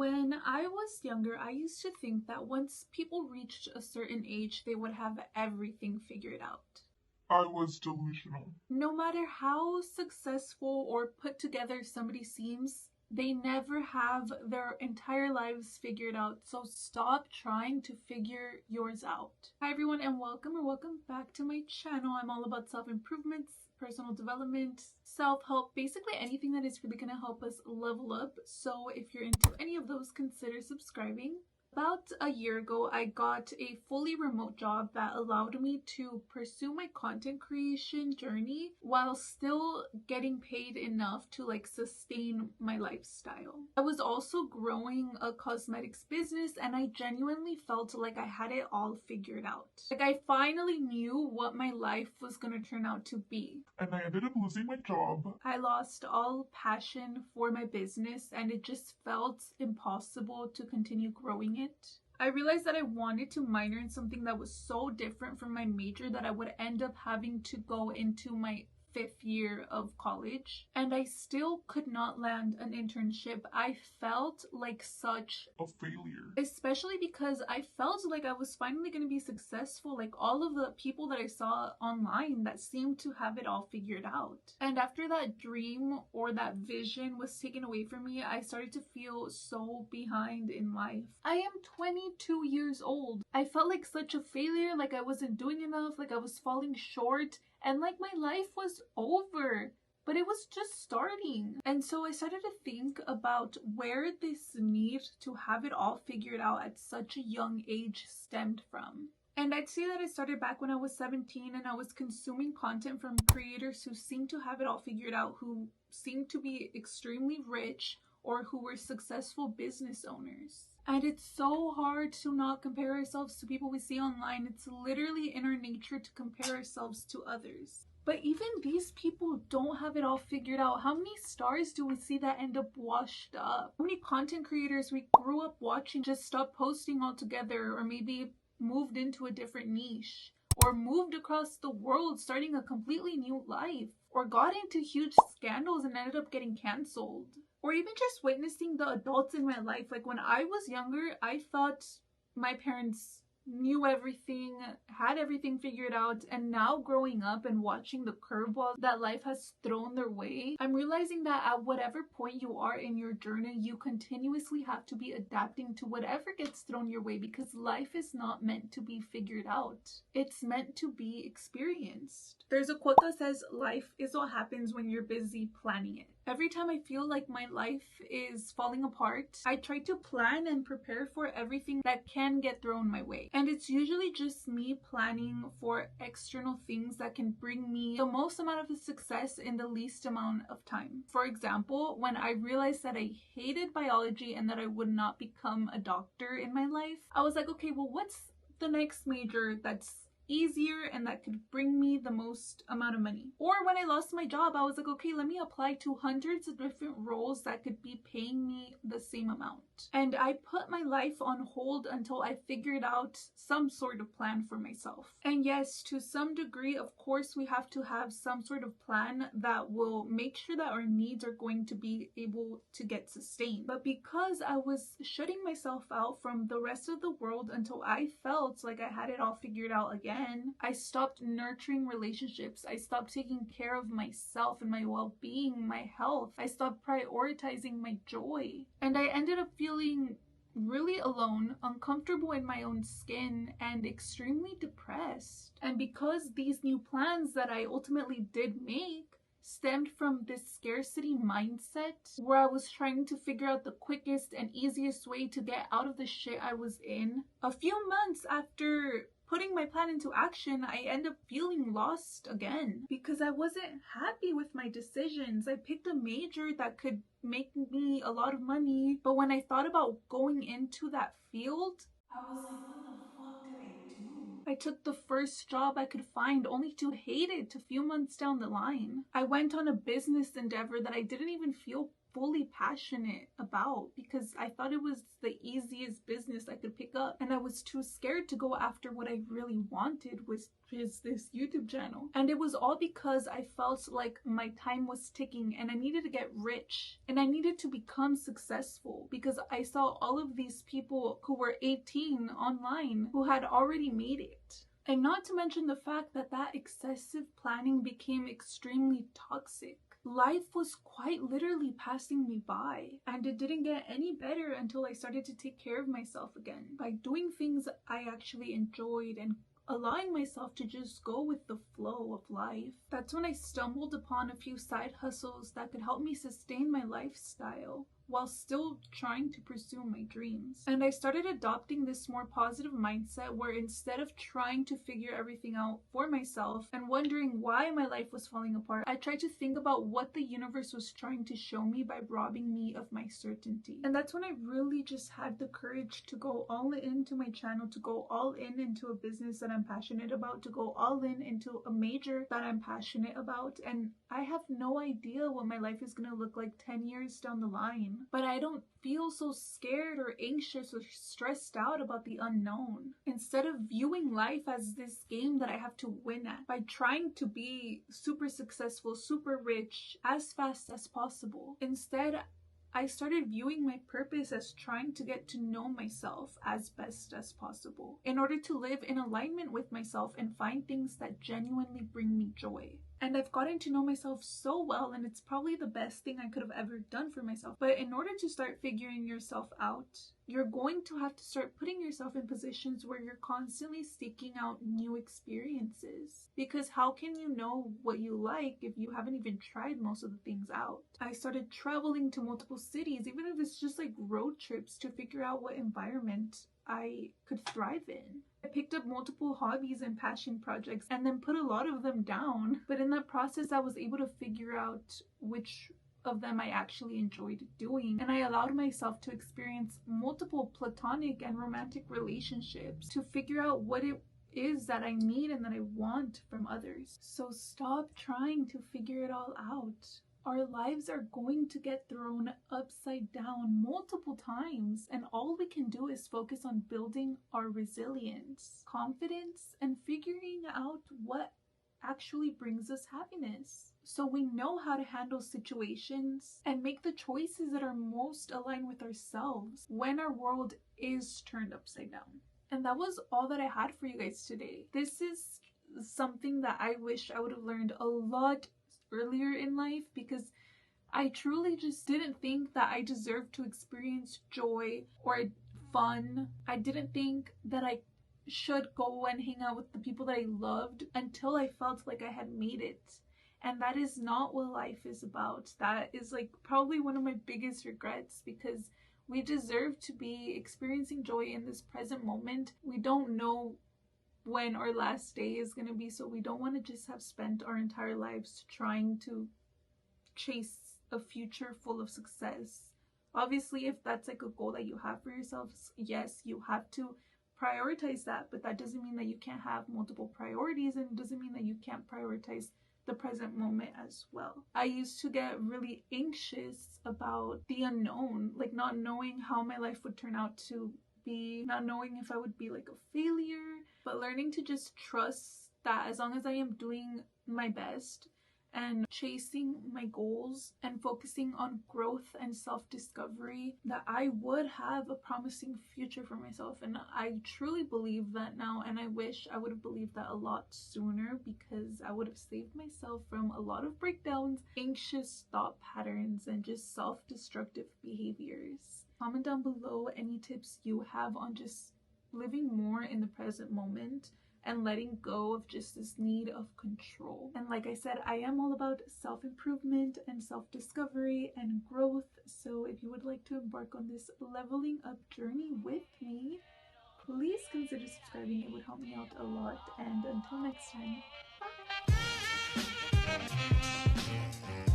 When I was younger, I used to think that once people reached a certain age, they would have everything figured out. I was delusional. No matter how successful or put together somebody seems, they never have their entire lives figured out. So stop trying to figure yours out. Hi everyone, and welcome back to my channel. I'm all about self-improvements, personal development, self-help, basically anything that is really going to help us level up. So if you're into any of those, consider subscribing. About a year ago, I got a fully remote job that allowed me to pursue my content creation journey while still getting paid enough to sustain my lifestyle. I was also growing a cosmetics business, and I genuinely felt like I had it all figured out. I finally knew what my life was going to turn out to be. And I ended up losing my job. I lost all passion for my business, and it just felt impossible to continue growing it. I realized that I wanted to minor in something that was so different from my major that I would end up having to go into my 5th year of college, and I still could not land an internship. I felt like such a failure, especially because I felt like I was finally going to be successful, like all of the people that I saw online that seemed to have it all figured out. And after that dream or that vision was taken away from me, I started to feel so behind in life. I am 22 years old. I felt like such a failure, like I wasn't doing enough, like I was falling short, and like my life was over, but it was just starting. And so I started to think about where this need to have it all figured out at such a young age stemmed from. And I'd say that it started back when I was 17, and I was consuming content from creators who seemed to have it all figured out, who seemed to be extremely rich, or who were successful business owners. And it's so hard to not compare ourselves to people we see online. It's literally in our nature to compare ourselves to others. But even these people don't have it all figured out. How many stars do we see that end up washed up? How many content creators we grew up watching just stopped posting altogether, or maybe moved into a different niche, or moved across the world starting a completely new life, or got into huge scandals and ended up getting canceled? Or even just witnessing the adults in my life. Like when I was younger, I thought my parents knew everything, had everything figured out, and now growing up and watching the curveballs that life has thrown their way, I'm realizing that at whatever point you are in your journey, you continuously have to be adapting to whatever gets thrown your way, because life is not meant to be figured out. It's meant to be experienced. There's a quote that says, "Life is what happens when you're busy planning it." Every time I feel like my life is falling apart, I try to plan and prepare for everything that can get thrown my way. And it's usually just me planning for external things that can bring me the most amount of success in the least amount of time. For example, when I realized that I hated biology and that I would not become a doctor in my life, I was like, okay, well, what's the next major that's easier and that could bring me the most amount of money? Or when I lost my job, I was like, okay, let me apply to hundreds of different roles that could be paying me the same amount. And I put my life on hold until I figured out some sort of plan for myself. And yes, to some degree, of course, we have to have some sort of plan that will make sure that our needs are going to be able to get sustained. But because I was shutting myself out from the rest of the world until I felt like I had it all figured out again, I stopped nurturing relationships. I stopped taking care of myself and my well-being, my health. I stopped prioritizing my joy. And I ended up feeling really alone, uncomfortable in my own skin, and extremely depressed. And because these new plans that I ultimately did make stemmed from this scarcity mindset where I was trying to figure out the quickest and easiest way to get out of the shit I was in, a few months after putting my plan into action, I end up feeling lost again because I wasn't happy with my decisions. I picked a major that could make me a lot of money, but when I thought about going into that field, I was like, what the fuck did I do? I took the first job I could find only to hate it a few months down the line. I went on a business endeavor that I didn't even feel fully passionate about, because I thought it was the easiest business I could pick up, and I was too scared to go after what I really wanted, which is this YouTube channel. And it was all because I felt like my time was ticking and I needed to get rich and I needed to become successful, because I saw all of these people who were 18 online who had already made it. And not to mention the fact that that excessive planning became extremely toxic. Life was quite literally passing me by, and it didn't get any better until I started to take care of myself again by doing things I actually enjoyed and allowing myself to just go with the flow of life. That's when I stumbled upon a few side hustles that could help me sustain my lifestyle while still trying to pursue my dreams. And I started adopting this more positive mindset where instead of trying to figure everything out for myself and wondering why my life was falling apart, I tried to think about what the universe was trying to show me by robbing me of my certainty. And that's when I really just had the courage to go all into my channel, to go all into a business that I'm passionate about, to go all into a major that I'm passionate about. And I have no idea what my life is gonna look like 10 years down the line, but I don't feel so scared or anxious or stressed out about the unknown. Instead of viewing life as this game that I have to win at by trying to be super successful, super rich as fast as possible, instead I started viewing my purpose as trying to get to know myself as best as possible in order to live in alignment with myself and find things that genuinely bring me joy. And I've gotten to know myself so well, and it's probably the best thing I could have ever done for myself. But in order to start figuring yourself out, you're going to have to start putting yourself in positions where you're constantly seeking out new experiences. Because how can you know what you like if you haven't even tried most of the things out? I started traveling to multiple cities, even if it's just like road trips, to figure out what environment I could thrive in. I picked up multiple hobbies and passion projects and then put a lot of them down. But in that process, I was able to figure out which of them I actually enjoyed doing. And I allowed myself to experience multiple platonic and romantic relationships to figure out what it is that I need and that I want from others. So stop trying to figure it all out. Our lives are going to get thrown upside down multiple times, and all we can do is focus on building our resilience, confidence, and figuring out what actually brings us happiness. So we know how to handle situations and make the choices that are most aligned with ourselves when our world is turned upside down. And that was all that I had for you guys today. This is something that I wish I would have learned a lot earlier in life, because I truly just didn't think that I deserved to experience joy or fun. I didn't think that I should go and hang out with the people that I loved until I felt like I had made it. And that is not what life is about. That is like probably one of my biggest regrets, because we deserve to be experiencing joy in this present moment. We don't know when our last day is going to be, so we don't want to just have spent our entire lives trying to chase a future full of success. Obviously, if that's like a goal that you have for yourselves, yes, you have to prioritize that, but that doesn't mean that you can't have multiple priorities, and it doesn't mean that you can't prioritize the present moment as well. I used to get really anxious about the unknown, like not knowing how my life would turn out to be, not knowing if I would be like a failure, but learning to just trust that as long as I am doing my best and chasing my goals and focusing on growth and self-discovery, that I would have a promising future for myself. And I truly believe that now, and I wish I would have believed that a lot sooner, because I would have saved myself from a lot of breakdowns, anxious thought patterns, and just self-destructive behaviors. Comment down below any tips you have on just living more in the present moment and letting go of just this need of control. And like I said, I am all about self-improvement and self-discovery and growth. So if you would like to embark on this leveling up journey with me, please consider subscribing. It would help me out a lot. And until next time, bye!